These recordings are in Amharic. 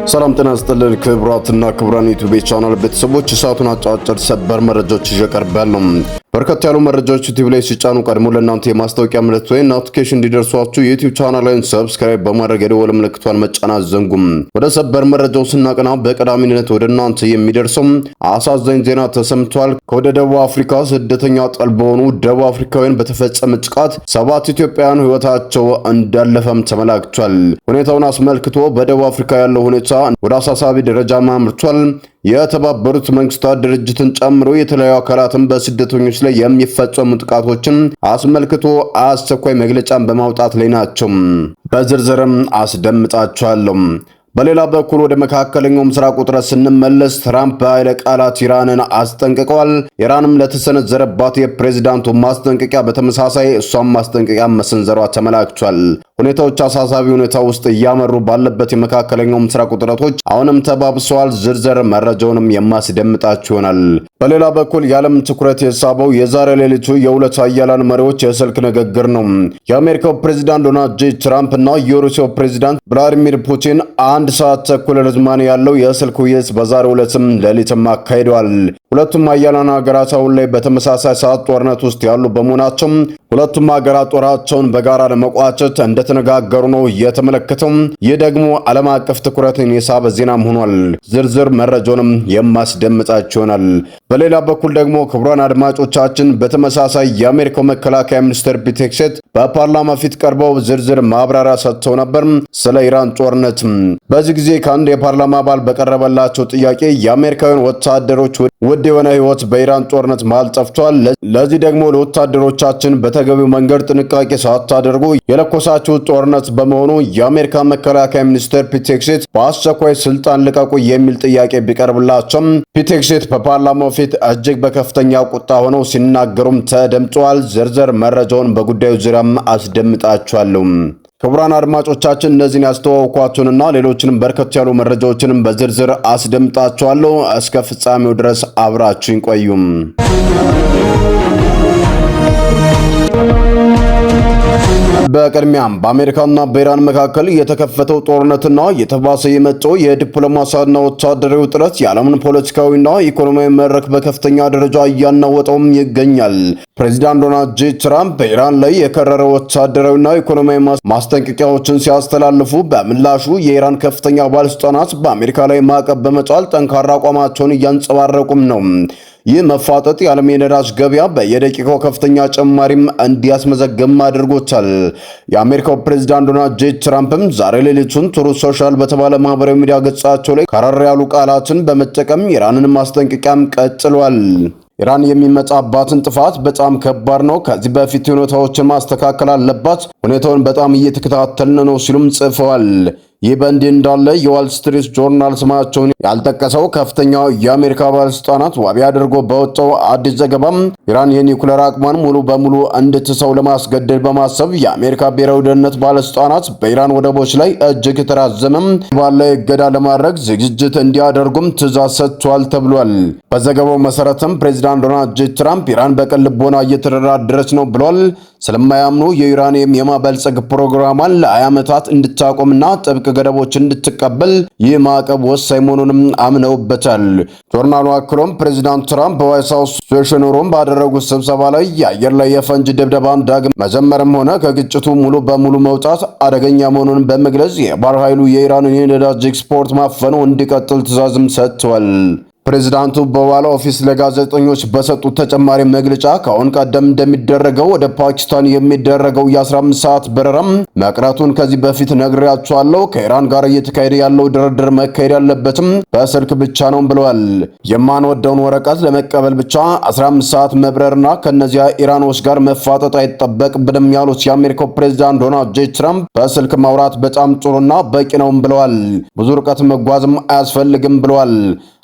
ሰላም ጤና ይስጥልን ክቡራትና ክቡራን ዩቲዩብ ቻናል ቤተሰቦች ሰዓቱን አጫጭር ሰበር መረጃዎች ይዤ ቀርቤያለሁ። በርከት ያሉ መረጃዎች ዩቲዩብ ላይ ሲጫኑ ቀድሞ ለእናንተ የማስታወቂያ ምልክት ወይ ኖቲፊኬሽን እንዲደርሷችሁ የዩቲዩብ ቻናሉን ሰብስክራይብ በማድረግ የደወል ምልክቷን መጫን አትዘንጉም። ወደ ሰበር መረጃው ስናቀና በቀዳሚነት ወደ እናንተ የሚደርሰው አሳዛኝ ዜና ተሰምቷል። ከወደ ደቡብ አፍሪካ ስደተኛ ጠል በሆኑ ደቡብ አፍሪካውያን በተፈጸመ ጥቃት 7 ኢትዮጵያውያን ሕይወታቸው እንዳለፈም ተመላክቷል። ሁኔታውን አስመልክቶ በደቡብ አፍሪካ ያለው ሁኔታ ወደ አሳሳቢ ደረጃ አምርቷል። የተባበሩት መንግስታት ድርጅትን ጨምሮ የተለያዩ አካላትን በስደተኞች ላይ የሚፈጸሙ ጥቃቶችን አስመልክቶ አስቸኳይ መግለጫን በማውጣት ላይ ናቸው። በዝርዝርም አስደምጣቸዋለሁ። በሌላ በኩል ወደ መካከለኛው ምስራቅ ውጥረት ስንመለስ ትራምፕ በኃይለ ቃላት ኢራንን አስጠንቅቀዋል። ኢራንም ለተሰነዘረባት የፕሬዝዳንቱ ማስጠንቀቂያ በተመሳሳይ እሷም ማስጠንቀቂያ መሰንዘሯ ተመላክቷል። ሁኔታዎች አሳሳቢ ሁኔታ ውስጥ እያመሩ ባለበት የመካከለኛው ምስራቅ ውጥረቶች አሁንም ተባብሰዋል። ዝርዝር መረጃውንም የማስደምጣችሁ ይሆናል። በሌላ በኩል የዓለም ትኩረት የሳበው የዛሬ ሌሊቱ የሁለት ኃያላን መሪዎች የስልክ ንግግር ነው። የአሜሪካው ፕሬዝዳንት ዶናልድ ጄ ትራምፕ እና የሩሲያው ፕሬዝዳንት ቭላዲሚር ፑቲን 1 ሰዓት ተኩል ርዝማኔ ያለው የስልክ ውይይት በዛሬው ዕለትም ሌሊትም አካሂደዋል። ሁለቱም ኃያላን ሀገራት አሁን ላይ በተመሳሳይ ሰዓት ጦርነት ውስጥ ያሉ በመሆናቸው ሁለቱም ሀገራት ጦራቸውን በጋራ ለመቋጨት እንደተነጋገሩ ነው የተመለከተው። ይህ ደግሞ ዓለም አቀፍ ትኩረትን የሳበ ዜናም ሆኗል። ዝርዝር መረጃውንም የማስደምጣችሁ ይሆናል። በሌላ በኩል ደግሞ ክቡራን አድማጮቻችን በተመሳሳይ የአሜሪካው መከላከያ ሚኒስትር ፒት ሄግሴት በፓርላማ ፊት ቀርበው ዝርዝር ማብራሪያ ሰጥተው ነበር ስለ ኢራን ጦርነት። በዚህ ጊዜ ከአንድ የፓርላማ አባል በቀረበላቸው ጥያቄ የአሜሪካውያን ወታደሮች ውድ የሆነ ሕይወት በኢራን ጦርነት መሃል ጠፍቷል። ለዚህ ደግሞ ለወታደሮቻችን በተገቢው መንገድ ጥንቃቄ ሳታደርጉ የለኮሳችሁ ጦርነት በመሆኑ የአሜሪካ መከላከያ ሚኒስትር ፒት ሄግሴት በአስቸኳይ ስልጣን ልቀቁ የሚል ጥያቄ ቢቀርብላቸውም ፒት ሄግሴት በፓርላማው ፊት እጅግ በከፍተኛ ቁጣ ሆነው ሲናገሩም ተደምጠዋል። ዝርዝር መረጃውን በጉዳዩ ዙሪያም አስደምጣችኋለሁ። ክቡራን አድማጮቻችን እነዚህን ያስተዋወቅኳችሁንና ሌሎችንም በርከት ያሉ መረጃዎችንም በዝርዝር አስደምጣችኋለሁ። እስከ ፍጻሜው ድረስ አብራችሁን ቆዩም። በቅድሚያም በአሜሪካና በኢራን መካከል የተከፈተው ጦርነትና የተባሰ የመጣው የዲፕሎማሲያና ወታደራዊ ውጥረት የዓለምን ፖለቲካዊና ኢኮኖሚያዊ መድረክ በከፍተኛ ደረጃ እያናወጠውም ይገኛል። ፕሬዚዳንት ዶናልድ ጄ ትራምፕ በኢራን ላይ የከረረ ወታደራዊና ኢኮኖሚያዊ ማስጠንቀቂያዎችን ሲያስተላልፉ፣ በምላሹ የኢራን ከፍተኛ ባለስልጣናት በአሜሪካ ላይ ማዕቀብ በመጣል ጠንካራ አቋማቸውን እያንጸባረቁም ነው። ይህ መፋጠጥ የዓለም የነዳጅ ገበያ በየደቂቃው ከፍተኛ ጭማሪም እንዲያስመዘግብ አድርጎታል። የአሜሪካው ፕሬዝዳንት ዶናልድ ጄ ትራምፕም ዛሬ ሌሊቱን ትሩዝ ሶሻል በተባለ ማህበራዊ ሚዲያ ገጻቸው ላይ ከረር ያሉ ቃላትን በመጠቀም ኢራንን ማስጠንቀቂያም ቀጥሏል። ኢራን የሚመጣባትን ጥፋት በጣም ከባድ ነው። ከዚህ በፊት ሁኔታዎችን ማስተካከል አለባት። ሁኔታውን በጣም እየተከታተልን ነው ሲሉም ጽፈዋል። ይህ በእንዲህ እንዳለ የዋል ስትሪት ጆርናል ስማቸውን ያልጠቀሰው ከፍተኛው የአሜሪካ ባለስልጣናት ዋቢ አድርጎ በወጣው አዲስ ዘገባም ኢራን የኒውክሌር አቅሟን ሙሉ በሙሉ እንድትሰው ለማስገደድ በማሰብ የአሜሪካ ብሔራዊ ደህንነት ባለስልጣናት በኢራን ወደቦች ላይ እጅግ የተራዘመም ባለ እገዳ ለማድረግ ዝግጅት እንዲያደርጉም ትዕዛዝ ሰጥቷል ተብሏል። በዘገባው መሰረትም ፕሬዚዳንት ዶናልድ ጄ ትራምፕ ኢራን በቅን ልቦና እየተደራደረች ነው ብሏል። ስለማያምኑ የዩራኒየም የማበልጸግ ፕሮግራሟን ለ20 ዓመታት እንድታቆምና ጥብቅ ገደቦች እንድትቀበል ይህ ማዕቀብ ወሳኝ መሆኑንም አምነውበታል። ጆርናሉ አክሎም ፕሬዚዳንት ትራምፕ በዋይት ሃውስ ሴሽን ሩም ባደረጉት ስብሰባ ላይ የአየር ላይ የፈንጅ ድብደባን ዳግም መጀመርም ሆነ ከግጭቱ ሙሉ በሙሉ መውጣት አደገኛ መሆኑን በመግለጽ የባህር ኃይሉ የኢራንን የነዳጅ ኤክስፖርት ማፈኑ እንዲቀጥል ትዕዛዝም ሰጥቷል። ፕሬዝዳንቱ በዋላ ኦፊስ ለጋዜጠኞች በሰጡት ተጨማሪ መግለጫ ከአሁን ቀደም እንደሚደረገው ወደ ፓኪስታን የሚደረገው የ15 ሰዓት በረራም መቅረቱን ከዚህ በፊት ነግሬያቸዋለሁ። ከኢራን ጋር እየተካሄደ ያለው ድርድር መካሄድ ያለበትም በስልክ ብቻ ነው ብለዋል። የማንወደውን ወረቀት ለመቀበል ብቻ 15 ሰዓት መብረርና ከነዚያ ኢራኖች ጋር መፋጠጥ አይጠበቅብንም ያሉት የአሜሪካው ፕሬዝዳንት ዶናልድ ጄ ትራምፕ በስልክ ማውራት በጣም ጥሩና በቂ ነው ብለዋል። ብዙ ርቀት መጓዝም አያስፈልግም ብለዋል።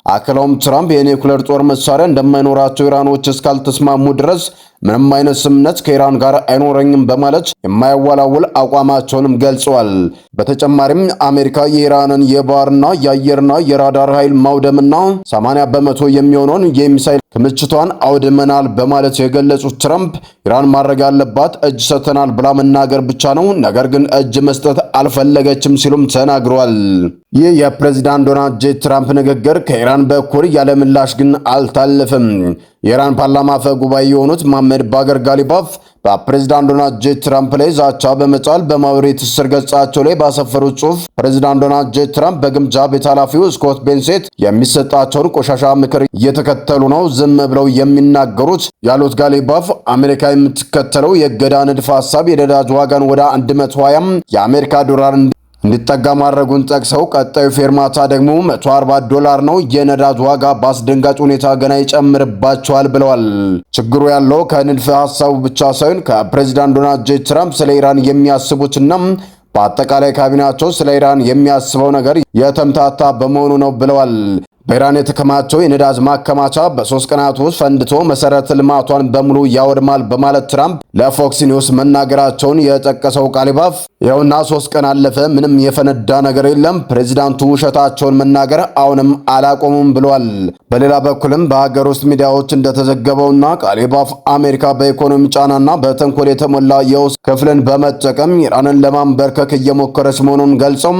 አክለውም ትራምፕ የኒውክሌር ጦር መሳሪያ እንደማይኖራቸው ኢራኖች እስካልተስማሙ ድረስ ምንም አይነት ስምምነት ከኢራን ጋር አይኖረኝም በማለት የማያወላውል አቋማቸውንም ገልጸዋል። በተጨማሪም አሜሪካ የኢራንን የባህርና የአየርና የራዳር ኃይል ማውደምና 80 በመቶ የሚሆነውን የሚሳይል ክምችቷን አውድመናል በማለት የገለጹት ትራምፕ ኢራን ማድረግ ያለባት እጅ ሰጥተናል ብላ መናገር ብቻ ነው፣ ነገር ግን እጅ መስጠት አልፈለገችም ሲሉም ተናግረዋል። ይህ የፕሬዝዳንት ዶናልድ ጄ ትራምፕ ንግግር ከኢራን በኩል ያለ ምላሽ ግን አልታለፈም። የኢራን ፓርላማ አፈ ጉባኤ የሆኑት መሐመድ ባገር ጋሊባፍ በፕሬዝዳንት ዶናልድ ጄ ትራምፕ ላይ ዛቻ በመጫል በማህበራዊ ትስስር ገጻቸው ላይ ባሰፈሩት ጽሑፍ ፕሬዝዳንት ዶናልድ ጄ ትራምፕ በግምጃ ቤት ኃላፊው ስኮት ቤንሴት የሚሰጣቸውን ቆሻሻ ምክር እየተከተሉ ነው ዝም ብለው የሚናገሩት ያሉት ጋሊባፍ አሜሪካ የምትከተለው የእገዳ ንድፈ ሐሳብ የነዳጅ ዋጋን ወደ 120 የአሜሪካ ዶላር እንዲጠጋ ማድረጉን ጠቅሰው ቀጣዩ ፌርማታ ደግሞ $140 ነው። የነዳጅ ዋጋ በአስደንጋጭ ሁኔታ ገና ይጨምርባቸዋል ብለዋል። ችግሩ ያለው ከንድፈ ሐሳቡ ብቻ ሳይሆን ከፕሬዝዳንት ዶናልድ ጄ ትራምፕ ስለ ኢራን የሚያስቡትና በአጠቃላይ ካቢኔያቸው ስለ ኢራን የሚያስበው ነገር የተምታታ በመሆኑ ነው ብለዋል። በኢራን የተከማቸው የነዳጅ ማከማቻ በ3 ቀናት ውስጥ ፈንድቶ መሰረተ ልማቷን በሙሉ ያወድማል በማለት ትራምፕ ለፎክስ ኒውስ መናገራቸውን የጠቀሰው ጋሊባፍ ይኸውና 3 ቀን አለፈ፣ ምንም የፈነዳ ነገር የለም፣ ፕሬዚዳንቱ ውሸታቸውን መናገር አሁንም አላቆሙም ብለዋል። በሌላ በኩልም በሀገር ውስጥ ሚዲያዎች እንደተዘገበውና ጋሊባፍ አሜሪካ በኢኮኖሚ ጫናና በተንኮል የተሞላ የውስጥ ክፍልን በመጠቀም ኢራንን ለማንበርከክ እየሞከረች መሆኑን ገልጸው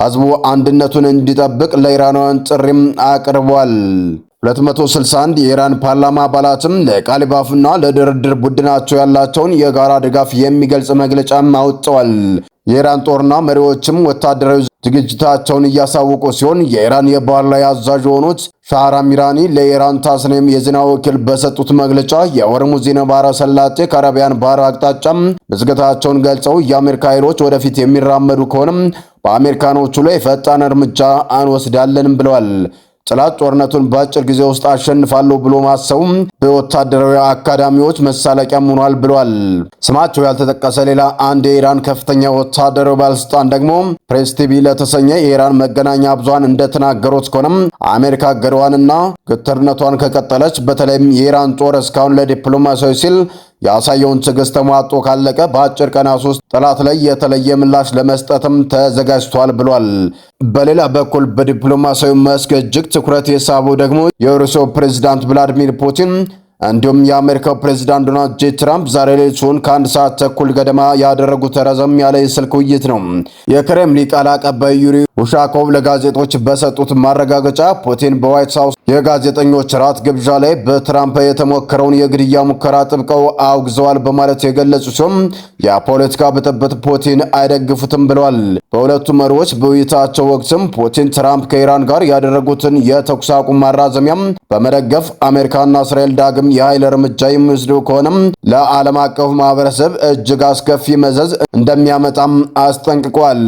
ህዝቡ አንድነቱን እንዲጠብቅ ለኢራናውያን ጥሪም አቅርቧል። 261 የኢራን ፓርላማ አባላትም ለጋሊባፍና ለድርድር ቡድናቸው ያላቸውን የጋራ ድጋፍ የሚገልጽ መግለጫም አውጥተዋል። የኢራን ጦርና መሪዎችም ወታደራዊ ዝግጅታቸውን እያሳወቁ ሲሆን የኢራን የባህር ላይ አዛዥ የሆኑት ሻህራም ኢራኒ ለኢራን ታስኒም የዜና ወኪል በሰጡት መግለጫ የሆርሙዝ ባህረ ሰላጤ ከአረቢያን ባህር አቅጣጫም መዝጋታቸውን ገልጸው የአሜሪካ ኃይሎች ወደፊት የሚራመዱ ከሆነም በአሜሪካኖቹ ላይ ፈጣን እርምጃ አንወስዳለንም ብለዋል። ጠላት ጦርነቱን በአጭር ጊዜ ውስጥ አሸንፋለሁ ብሎ ማሰቡም በወታደራዊ አካዳሚዎች መሳለቂያም ሆኗል ብለዋል። ስማቸው ያልተጠቀሰ ሌላ አንድ የኢራን ከፍተኛ ወታደራዊ ባለስልጣን ደግሞ ፕሬስ ቲቪ ለተሰኘ የኢራን መገናኛ ብዙሃን እንደተናገሩት ከሆነም አሜሪካ ገድዋንና ግትርነቷን ከቀጠለች በተለይም የኢራን ጦር እስካሁን ለዲፕሎማሲያዊ ሲል ያሳየውን ትዕግስት ተሟጦ ካለቀ በአጭር ቀናት ውስጥ ጠላት ላይ የተለየ ምላሽ ለመስጠትም ተዘጋጅቷል ብሏል። በሌላ በኩል በዲፕሎማሲያዊ መስክ እጅግ ትኩረት የሳበው ደግሞ የሩሲያው ፕሬዝዳንት ቭላዲሚር ፑቲን እንዲሁም የአሜሪካው ፕሬዝዳንት ዶናልድ ጄ ትራምፕ ዛሬ ሌሊቱን ከ1 ሰዓት ተኩል ገደማ ያደረጉት ረዘም ያለ የስልክ ውይይት ነው። የክሬምሊን ቃል አቀባይ ዩሪ ኡሻኮቭ ለጋዜጦች በሰጡት ማረጋገጫ ፑቲን በዋይት ሃውስ የጋዜጠኞች ራት ግብዣ ላይ በትራምፕ የተሞከረውን የግድያ ሙከራ ጥብቀው አውግዘዋል በማለት የገለጹ ሲሆን የፖለቲካ ብጥብጥ ፑቲን አይደግፉትም ብለዋል። በሁለቱ መሪዎች በውይይታቸው ወቅትም ፑቲን ትራምፕ ከኢራን ጋር ያደረጉትን የተኩስ አቁም ማራዘሚያም በመደገፍ አሜሪካና እስራኤል ዳግም የኃይል እርምጃ የሚወስዱ ከሆነም ለዓለም አቀፉ ማህበረሰብ እጅግ አስከፊ መዘዝ እንደሚያመጣም አስጠንቅቋል።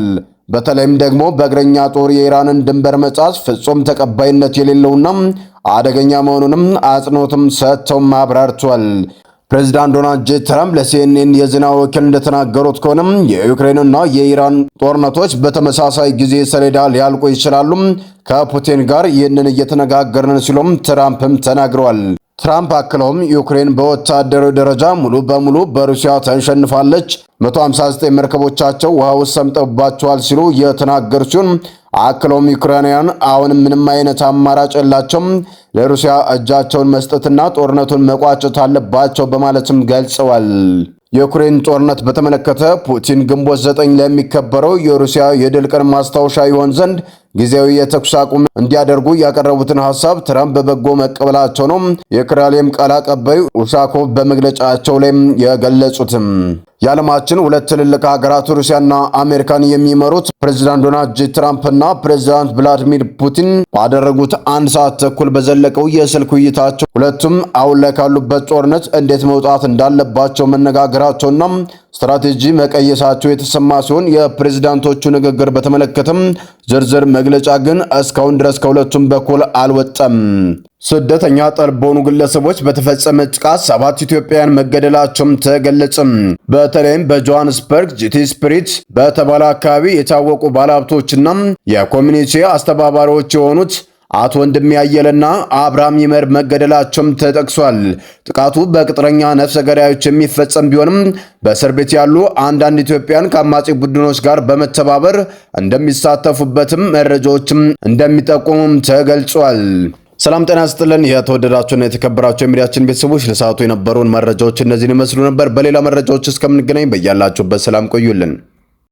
በተለይም ደግሞ በእግረኛ ጦር የኢራንን ድንበር መጣስ ፍጹም ተቀባይነት የሌለውና አደገኛ መሆኑንም አጽንኦትም ሰጥተው አብራርተዋል። ፕሬዝዳንት ዶናልድ ጄ ትራምፕ ለሲኤንኤን የዜና ወኪል እንደተናገሩት ከሆነም የዩክሬንና የኢራን ጦርነቶች በተመሳሳይ ጊዜ ሰሌዳ ሊያልቁ ይችላሉ፣ ከፑቲን ጋር ይህንን እየተነጋገርን ሲሉም ትራምፕም ተናግረዋል። ትራምፕ አክለውም ዩክሬን በወታደራዊ ደረጃ ሙሉ በሙሉ በሩሲያ ተሸንፋለች፣ 159 መርከቦቻቸው ውሃ ውስጥ ሰምጠውባቸዋል ሲሉ የተናገሩ ሲሆን አክለውም ዩክሬናውያን አሁን ምንም አይነት አማራጭ የላቸውም፣ ለሩሲያ እጃቸውን መስጠትና ጦርነቱን መቋጨት አለባቸው በማለትም ገልጸዋል። የዩክሬን ጦርነት በተመለከተ ፑቲን ግንቦት 9 ለሚከበረው የሩሲያ የድል ቀን ማስታወሻ ይሆን ዘንድ ጊዜያዊ የተኩስ አቁም እንዲያደርጉ ያቀረቡትን ሐሳብ ትራምፕ በበጎ መቀበላቸው ነው የክሬምሊን ቃል አቀባይ ኡሻኮቭ በመግለጫቸው ላይ የገለጹትም። የዓለማችን ሁለት ትልልቅ ሀገራት ሩሲያና አሜሪካን የሚመሩት ፕሬዝዳንት ዶናልድ ጄ ትራምፕና ፕሬዝዳንት ቭላዲሚር ፑቲን ባደረጉት 1 ሰዓት ተኩል በዘለቀው የስልክ ውይይታቸው ሁለቱም አሁን ላይ ካሉበት ጦርነት እንዴት መውጣት እንዳለባቸው መነጋገራቸውና ስትራቴጂ መቀየሳቸው የተሰማ ሲሆን የፕሬዝዳንቶቹ ንግግር በተመለከተም ዝርዝር መግለጫ ግን እስካሁን ድረስ ከሁለቱም በኩል አልወጣም። ስደተኛ ጠል በሆኑ ግለሰቦች በተፈጸመ ጥቃት 7 ኢትዮጵያውያን መገደላቸውም ተገለጸም። በተለይም በጆሃንስበርግ ጂቲ ስፒሪት በተባለ አካባቢ የታወቁ ባለሀብቶችና የኮሚኒቲ አስተባባሪዎች የሆኑት አቶ ወንድሜ አየለና አብርሃም ይመር መገደላቸውም ተጠቅሷል። ጥቃቱ በቅጥረኛ ነፍሰ ገዳዮች የሚፈጸም ቢሆንም በእስር ቤት ያሉ አንዳንድ ኢትዮጵያን ከአማጺ ቡድኖች ጋር በመተባበር እንደሚሳተፉበትም መረጃዎችም እንደሚጠቁሙም ተገልጿል። ሰላም ጤና ይስጥልን። የተወደዳችሁና የተከበራችሁ የሚዲያችን ቤተሰቦች ለሰዓቱ የነበሩን መረጃዎች እነዚህን ይመስሉ ነበር። በሌላ መረጃዎች እስከምንገናኝ በያላችሁበት ሰላም ቆዩልን።